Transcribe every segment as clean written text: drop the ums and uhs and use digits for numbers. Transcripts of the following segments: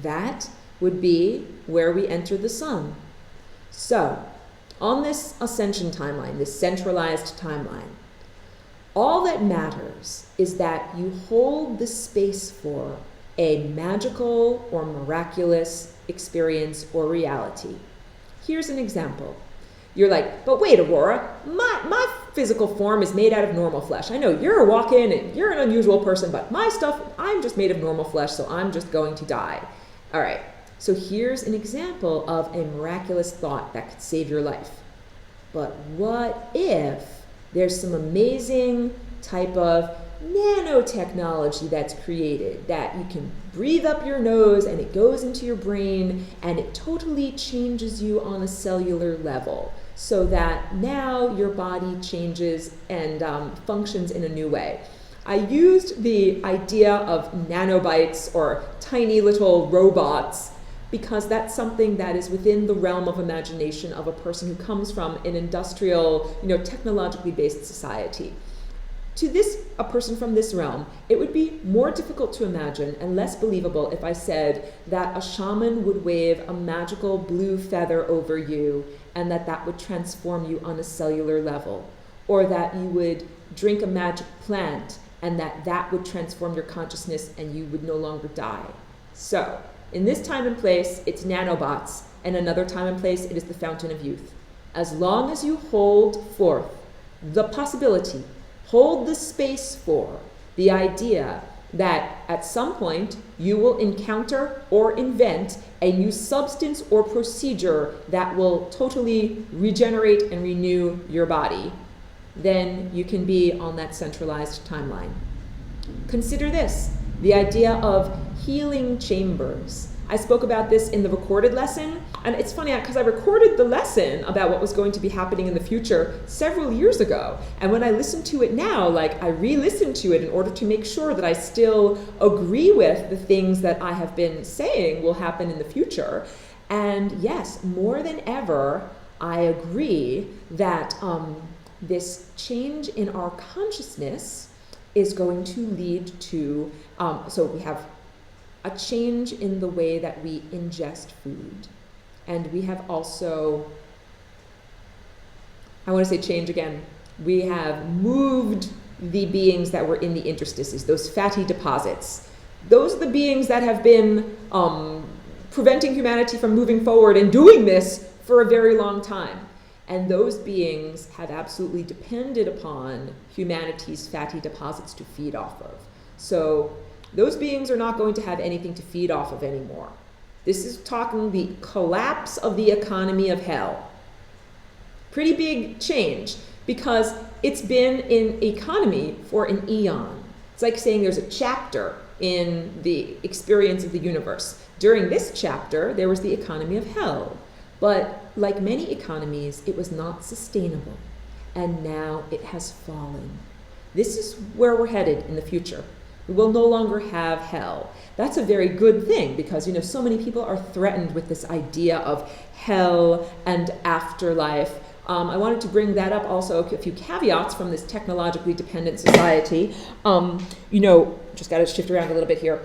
That would be where we enter the sun. So, on this ascension timeline, this centralized timeline, all that matters is that you hold the space for a magical or miraculous experience or reality. Here's an example. You're like, but wait, Aurora, my physical form is made out of normal flesh. I know you're a walk-in and you're an unusual person, but my stuff, I'm just made of normal flesh, so I'm just going to die. All right, so here's an example of a miraculous thought that could save your life. But what if there's some amazing type of nanotechnology that's created that you can breathe up your nose and it goes into your brain and it totally changes you on a cellular level so that now your body changes and functions in a new way. I used the idea of nanobites or tiny little robots because that's something that is within the realm of imagination of a person who comes from an industrial, technologically based society. To a person from this realm, it would be more difficult to imagine and less believable if I said that a shaman would wave a magical blue feather over you and that would transform you on a cellular level, or that you would drink a magic plant and that would transform your consciousness and you would no longer die. So, in this time and place, it's nanobots, and another time and place, it is the fountain of youth. As long as you hold forth the possibility, hold the space for the idea that at some point you will encounter or invent a new substance or procedure that will totally regenerate and renew your body, then you can be on that centralized timeline. Consider this, the idea of healing chambers. I spoke about this in the recorded lesson, and it's funny because I recorded the lesson about what was going to be happening in the future several years ago. And when I listen to it now, I re-listen to it in order to make sure that I still agree with the things that I have been saying will happen in the future. And yes, more than ever, I agree that this change in our consciousness is going to lead to, so we have a change in the way that we ingest food. And we have also, I want to say change again, we have moved the beings that were in the interstices, those fatty deposits. Those are the beings that have been preventing humanity from moving forward and doing this for a very long time. And those beings have absolutely depended upon humanity's fatty deposits to feed off of. So those beings are not going to have anything to feed off of anymore. This is talking the collapse of the economy of hell. Pretty big change because it's been in economy for an eon. It's like saying there's a chapter in the experience of the universe. During this chapter, there was the economy of hell. But like many economies, it was not sustainable. And now it has fallen. This is where we're headed in the future. We will no longer have hell. That's a very good thing because, so many people are threatened with this idea of hell and afterlife. I wanted to bring that up also, a few caveats from this technologically dependent society. Just got to shift around a little bit here.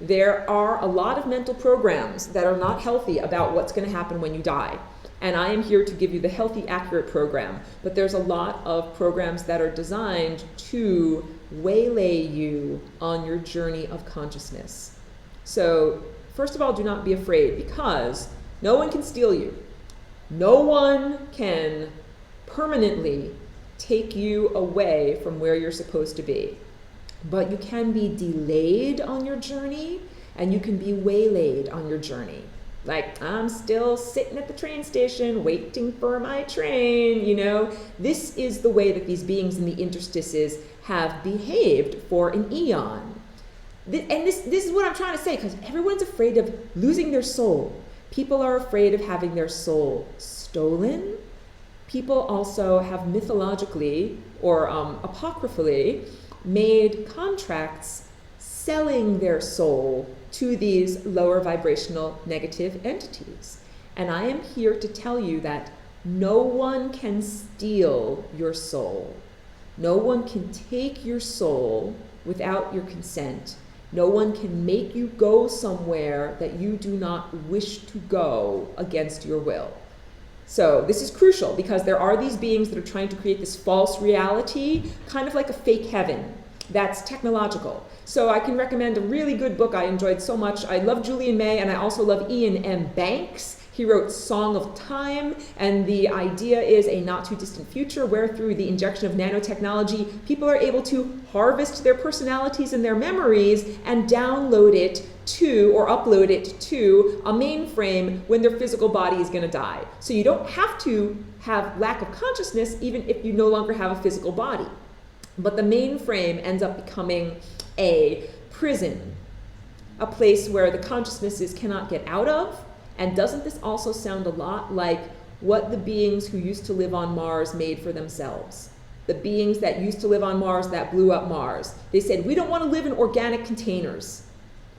There are a lot of mental programs that are not healthy about what's going to happen when you die. And I am here to give you the healthy, accurate program. But there's a lot of programs that are designed to waylay you on your journey of consciousness. So, first of all, do not be afraid because no one can steal you. No one can permanently take you away from where you're supposed to be. But you can be delayed on your journey and you can be waylaid on your journey. Like, I'm still sitting at the train station waiting for my train, This is the way that these beings in the interstices have behaved for an eon. This is what I'm trying to say, because everyone's afraid of losing their soul. People are afraid of having their soul stolen. People also have mythologically or apocryphally made contracts selling their soul to these lower vibrational negative entities. And I am here to tell you that no one can steal your soul. No one can take your soul without your consent No one can make you go somewhere that you do not wish to go against your will. So this is crucial because there are these beings that are trying to create this false reality, kind of like a fake heaven that's technological. So I can recommend a really good book I enjoyed so much. I love Julian May, and I also love Ian M. Banks. He wrote Song of Time, and the idea is a not too distant future where through the injection of nanotechnology, people are able to harvest their personalities and their memories and download it to, or upload it to, a mainframe when their physical body is going to die. So you don't have to have lack of consciousness even if you no longer have a physical body. But the mainframe ends up becoming a prison, a place where the consciousnesses cannot get out of. And doesn't this also sound a lot like what the beings who used to live on Mars made for themselves? The beings that used to live on Mars that blew up Mars. They said, we don't want to live in organic containers.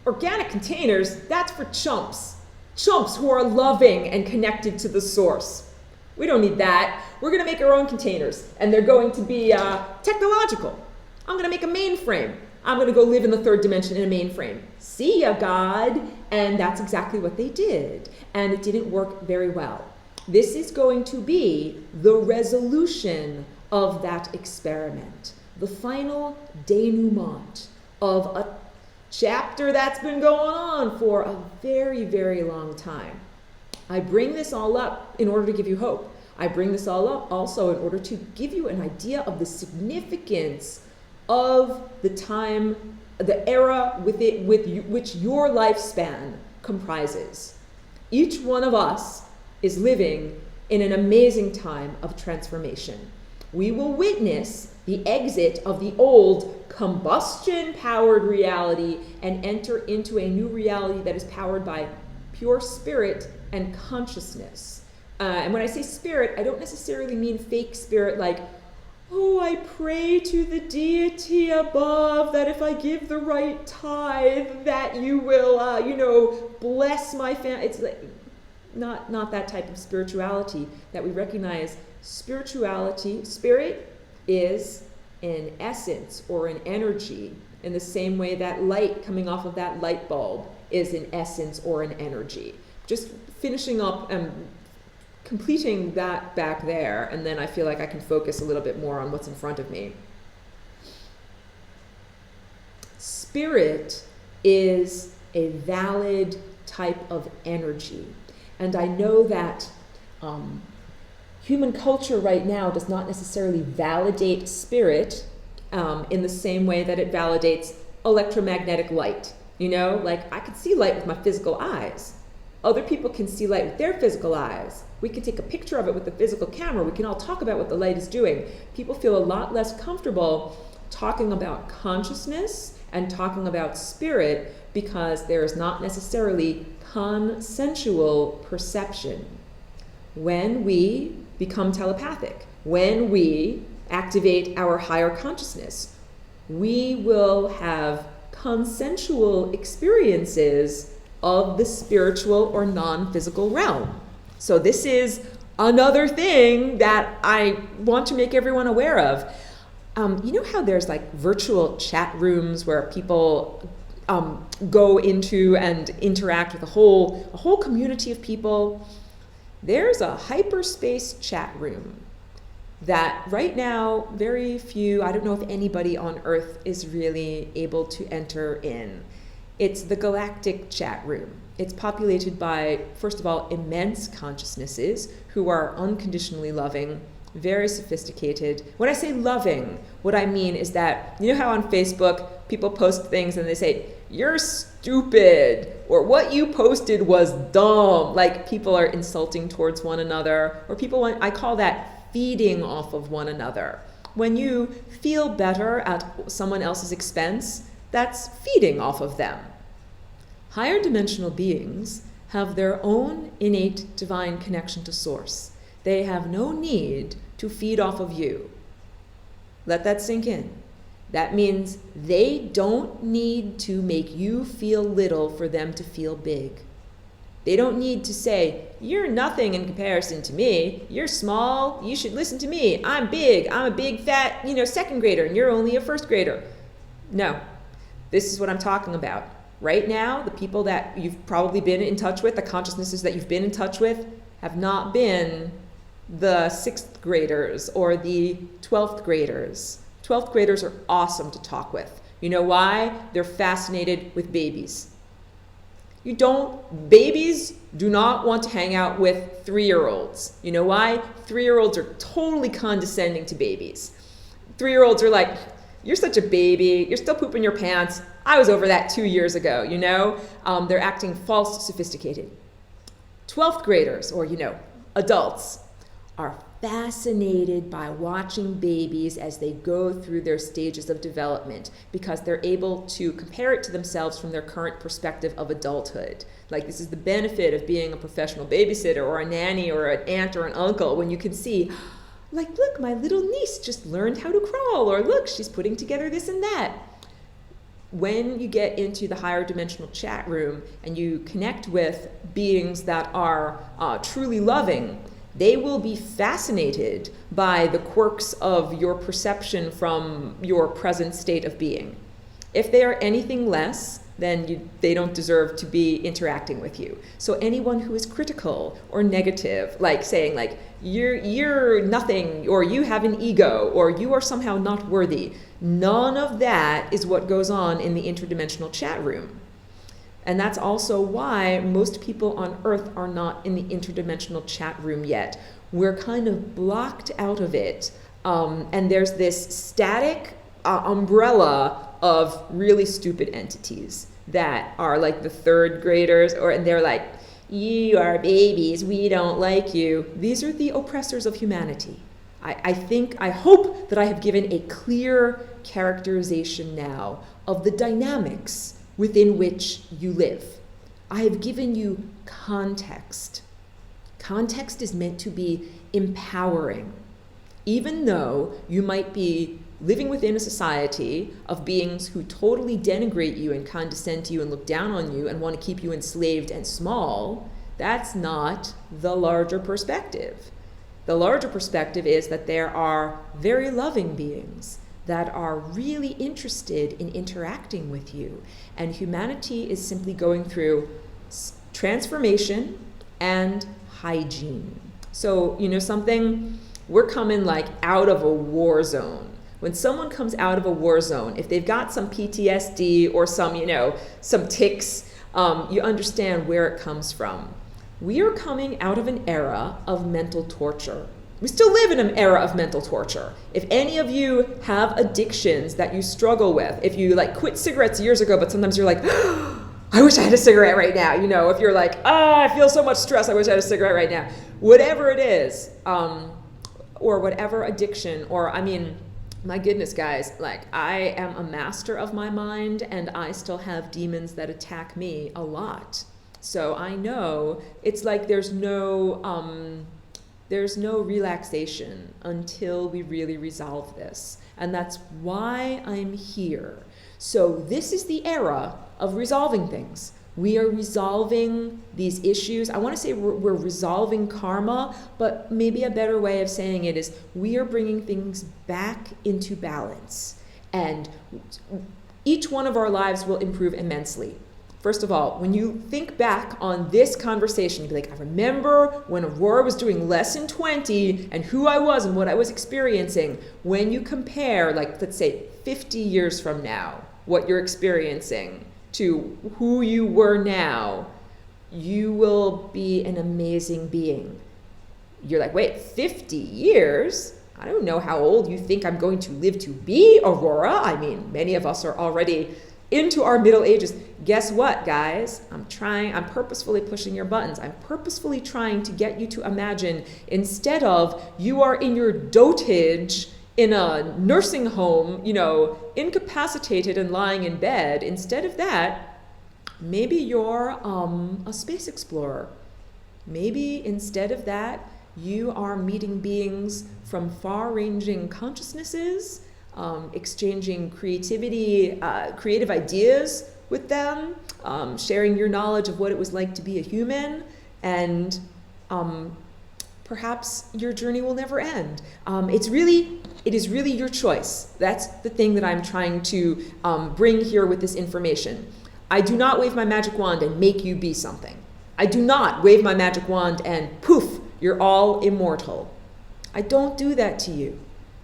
Organic containers, that's for chumps. Chumps who are loving and connected to the source. We don't need that. We're going to make our own containers, and they're going to be technological. I'm going to make a mainframe. I'm going to go live in the third dimension in a mainframe. See ya, God. And that's exactly what they did. And it didn't work very well. This is going to be the resolution of that experiment, the final denouement of a chapter that's been going on for a very, very long time. I bring this all up in order to give you hope. I bring this all up also in order to give you an idea of the significance of the time, the era which your lifespan comprises. Each one of us is living in an amazing time of transformation. We will witness the exit of the old combustion-powered reality and enter into a new reality that is powered by pure spirit and consciousness. And when I say spirit, I don't necessarily mean fake spirit like, oh, I pray to the deity above that if I give the right tithe, that you will, bless my family. It's like, not that type of spirituality that we recognize. Spirituality, spirit is an essence or an energy in the same way that light coming off of that light bulb is an essence or an energy. Just finishing up and completing that back there, and then I feel like I can focus a little bit more on what's in front of me. Spirit is a valid type of energy. And I know that human culture right now does not necessarily validate spirit in the same way that it validates electromagnetic light. Like I can see light with my physical eyes. Other people can see light with their physical eyes. We can take a picture of it with the physical camera. We can all talk about what the light is doing. People feel a lot less comfortable talking about consciousness and talking about spirit because there is not necessarily consensual perception. When we become telepathic, when we activate our higher consciousness, we will have consensual experiences of the spiritual or non-physical realm. So this is another thing that I want to make everyone aware of. You know how there's like virtual chat rooms where people go into and interact with a whole community of people? There's a hyperspace chat room that right now very few, I don't know if anybody on Earth is really able to enter in. It's the galactic chat room. It's populated by, first of all, immense consciousnesses who are unconditionally loving, very sophisticated. When I say loving, what I mean is that, you know how on Facebook people post things and they say, you're stupid, or what you posted was dumb. Like people are insulting towards one another, or I call that feeding off of one another. When you feel better at someone else's expense, that's feeding off of them. Higher dimensional beings have their own innate divine connection to source. They have no need to feed off of you. Let that sink in. That means they don't need to make you feel little for them to feel big. They don't need to say, you're nothing in comparison to me. You're small. You should listen to me. I'm big. I'm a big, fat, second grader, and you're only a first grader. No. This is what I'm talking about. Right now, the people that you've probably been in touch with, the consciousnesses that you've been in touch with, have not been the 6th graders or the 12th graders. 12th graders are awesome to talk with. You know why? They're fascinated with babies. Babies do not want to hang out with 3-year-olds. You know why? 3-year-olds are totally condescending to babies. 3-year-olds are like, you're such a baby, you're still pooping your pants. I was over that 2 years ago, you know? They're acting false, sophisticated. 12th graders, or, adults, are fascinated by watching babies as they go through their stages of development because they're able to compare it to themselves from their current perspective of adulthood. Like, this is the benefit of being a professional babysitter or a nanny or an aunt or an uncle, when you can see, like, look, my little niece just learned how to crawl, or look, she's putting together this and that. When you get into the higher dimensional chat room and you connect with beings that are truly loving, they will be fascinated by the quirks of your perception from your present state of being. If they are anything less, then they don't deserve to be interacting with you. So anyone who is critical or negative, like saying like, you're nothing, or you have an ego, or you are somehow not worthy, none of that is what goes on in the interdimensional chat room. And that's also why most people on Earth are not in the interdimensional chat room yet. We're kind of blocked out of it. And there's this static umbrella of really stupid entities that are like the 3rd graders, and they're like, you are babies, we don't like you. These are the oppressors of humanity. I hope that I have given a clear characterization now of the dynamics within which you live. I have given you context. Context is meant to be empowering. Even though you might be living within a society of beings who totally denigrate you and condescend to you and look down on you and want to keep you enslaved and small, that's not the larger perspective. The larger perspective is that there are very loving beings that are really interested in interacting with you. And humanity is simply going through transformation and hygiene. So, something, we're coming like out of a war zone. When someone comes out of a war zone, if they've got some PTSD or some tics, you understand where it comes from. We are coming out of an era of mental torture. We still live in an era of mental torture. If any of you have addictions that you struggle with, if you quit cigarettes years ago, but sometimes you're like, I wish I had a cigarette right now. If you're like, I feel so much stress, I wish I had a cigarette right now. Whatever it is, or whatever addiction, my goodness, guys, I am a master of my mind, and I still have demons that attack me a lot. So I know it's like there's no relaxation until we really resolve this. And that's why I'm here. So this is the era of resolving things. We are resolving these issues. I want to say we're resolving karma, but maybe a better way of saying it is we are bringing things back into balance. And each one of our lives will improve immensely. First of all, when you think back on this conversation, you'll be like, I remember when Aurora was doing lesson 20 and who I was and what I was experiencing. When you compare, let's say 50 years from now, what you're experiencing to who you were now, you will be an amazing being. You're like, wait, 50 years? I don't know how old you think I'm going to live to be, Aurora. Many of us are already into our middle ages. Guess what, guys? I'm purposefully pushing your buttons. I'm purposefully trying to get you to imagine, instead of you are in your dotage in a nursing home, incapacitated and lying in bed, instead of that, maybe you're a space explorer. Maybe instead of that, you are meeting beings from far-ranging consciousnesses, exchanging creative ideas with them, sharing your knowledge of what it was like to be a human, and perhaps your journey will never end. It is really your choice. That's the thing that I'm trying to bring here with this information. I do not wave my magic wand and make you be something. I do not wave my magic wand and poof, you're all immortal. I don't do that to you.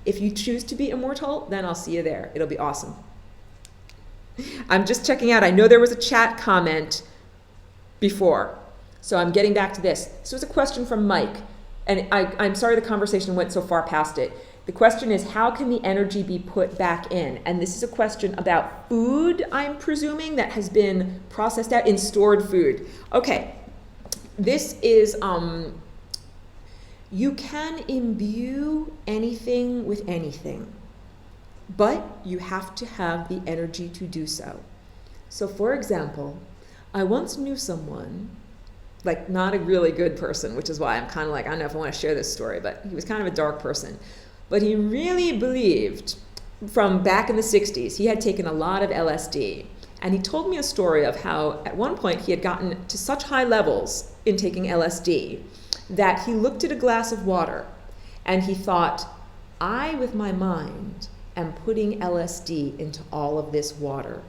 If you choose to be immortal, then I'll see you there. It'll be awesome. I'm just checking out. I know there was a chat comment before, so I'm getting back to this. This was a question from Mike, and I'm sorry the conversation went so far past it. The question is, how can the energy be put back in? And this is a question about food, I'm presuming, that has been processed out in stored food. Okay, this is, you can imbue anything with anything, but you have to have the energy to do so. So for example, I once knew someone, like not a really good person, which is why I'm kind of like, I don't know if I want to share this story, but he was kind of a dark person. But he really believed, from back in the 60s, he had taken a lot of LSD. And he told me a story of how at one point he had gotten to such high levels in taking LSD that he looked at a glass of water and he thought, I, with my mind, am putting LSD into all of this water.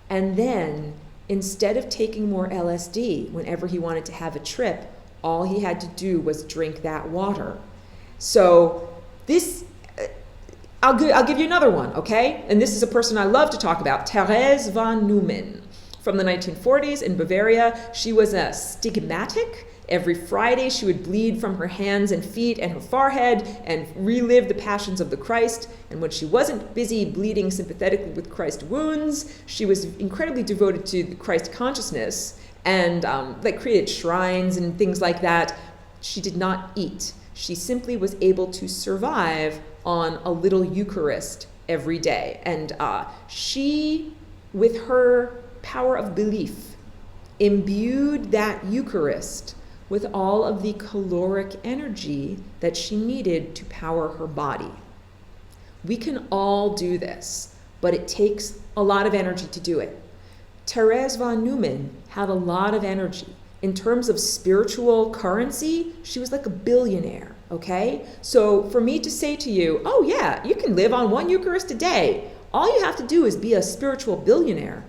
And then, instead of taking more LSD whenever he wanted to have a trip, all he had to do was drink that water. So this, I'll give you another one, okay? And this is a person I love to talk about, Therese von Neumann, from the 1940s in Bavaria. She was a stigmatic. Every Friday she would bleed from her hands and feet and her forehead and relive the passions of the Christ. And when she wasn't busy bleeding sympathetically with Christ wounds, she was incredibly devoted to the Christ consciousness and created shrines and things like that. She did not eat. She simply was able to survive on a little Eucharist every day. And she, with her power of belief, imbued that Eucharist with all of the caloric energy that she needed to power her body. We can all do this, but it takes a lot of energy to do it. Therese von Neumann had a lot of energy. In terms of spiritual currency, she was like a billionaire, okay? So for me to say to you, oh yeah, you can live on one Eucharist a day. All you have to do is be a spiritual billionaire.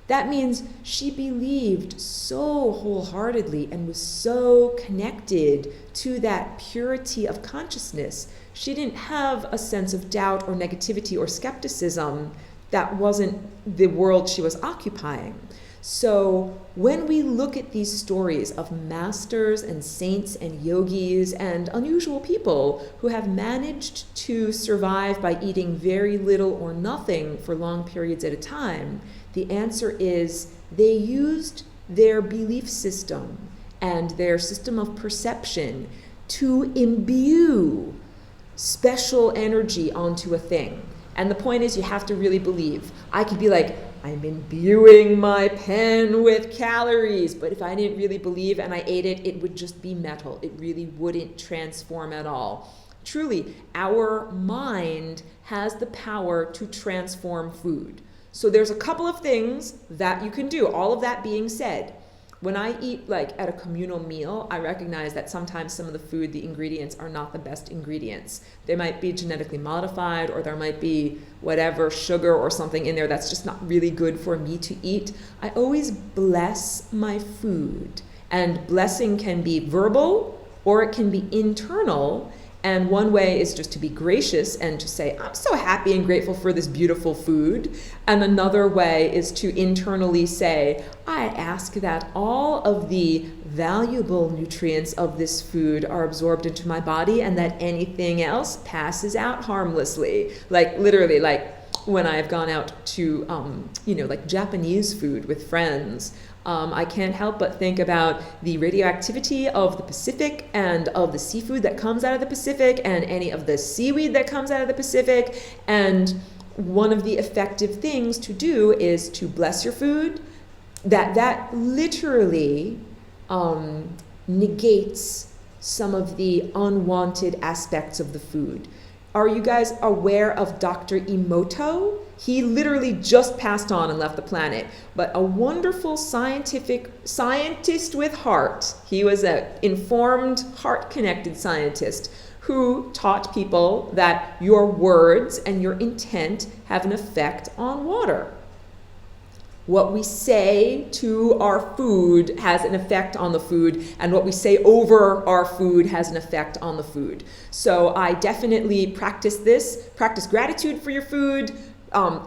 That means she believed so wholeheartedly and was so connected to that purity of consciousness. She didn't have a sense of doubt or negativity or skepticism. That wasn't the world she was occupying. So when we look at these stories of masters and saints and yogis and unusual people who have managed to survive by eating very little or nothing for long periods at a time, the answer is they used their belief system and their system of perception to imbue special energy onto a thing. And the point is, you have to really believe. I could be like, I'm imbuing my pen with calories, but if I didn't really believe and I ate it, it would just be metal. It really wouldn't transform at all. Truly, our mind has the power to transform food. So there's a couple of things that you can do. All of that being said, when I eat like at a communal meal, I recognize that sometimes some of the food, the ingredients are not the best ingredients. They might be genetically modified, or there might be whatever sugar or something in there that's just not really good for me to eat. I always bless my food, and blessing can be verbal or it can be internal. And one way is just to be gracious and to say, I'm so happy and grateful for this beautiful food. And another way is to internally say, I ask that all of the valuable nutrients of this food are absorbed into my body and that anything else passes out harmlessly. Like literally, like when I've gone out to, like Japanese food with friends, I can't help but think about the radioactivity of the Pacific and of the seafood that comes out of the Pacific and any of the seaweed that comes out of the Pacific. And one of the effective things to do is to bless your food. That literally negates some of the unwanted aspects of the food. Are you guys aware of Dr. Emoto? He literally just passed on and left the planet, but a wonderful scientist with heart. He was an informed, heart-connected scientist who taught people that your words and your intent have an effect on water. What we say to our food has an effect on the food, and what we say over our food has an effect on the food. So I definitely practice this. Practice gratitude for your food,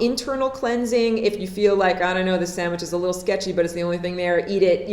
internal cleansing. If you feel like, I don't know, the sandwich is a little sketchy, but it's the only thing there, eat it,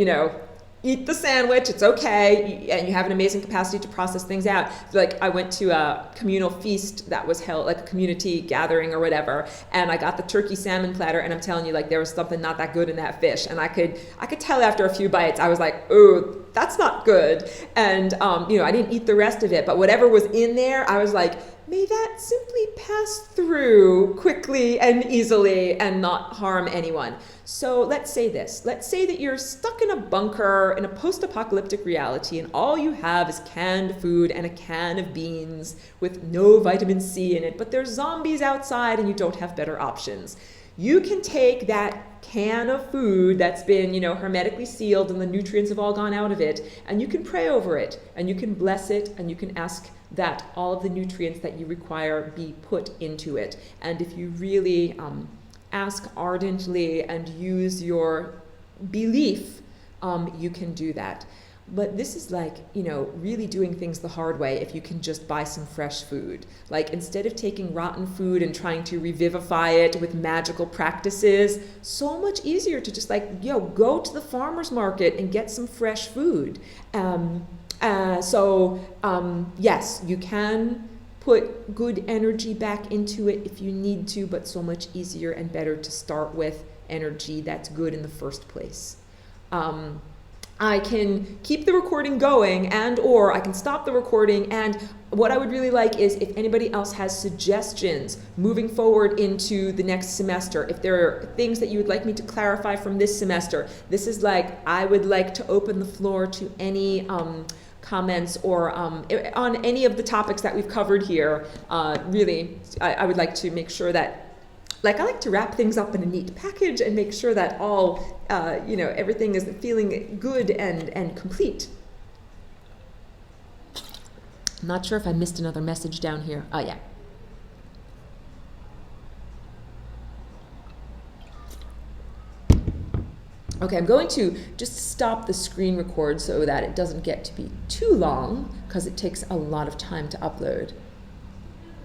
eat the sandwich, it's okay, and you have an amazing capacity to process things out. Like, I went to a communal feast that was held, like a community gathering or whatever, and I got the turkey salmon platter, and I'm telling you, like, there was something not that good in that fish, and I could tell after a few bites, I was like, oh, that's not good, and I didn't eat the rest of it, but whatever was in there, I was like, may that simply pass through quickly and easily and not harm anyone. So let's say this. Let's say that you're stuck in a bunker in a post-apocalyptic reality and all you have is canned food and a can of beans with no vitamin C in it, but there's zombies outside and you don't have better options. You can take that can of food that's been, hermetically sealed and the nutrients have all gone out of it, and you can pray over it, and you can bless it, and you can ask that all of the nutrients that you require be put into it. And if you really ask ardently and use your belief, you can do that. But this is like, really doing things the hard way if you can just buy some fresh food. Like, instead of taking rotten food and trying to revivify it with magical practices, so much easier to just go to the farmer's market and get some fresh food. Yes, you can put good energy back into it if you need to, but so much easier and better to start with energy that's good in the first place. I can keep the recording going or I can stop the recording, and what I would really like is if anybody else has suggestions moving forward into the next semester, if there are things that you would like me to clarify from this semester. This is I would like to open the floor to any comments or on any of the topics that we've covered here. Really, I would like to make sure that I like to wrap things up in a neat package and make sure that all, everything is feeling good and complete. I'm not sure if I missed another message down here. Oh, yeah. Okay, I'm going to just stop the screen record so that it doesn't get to be too long, because it takes a lot of time to upload.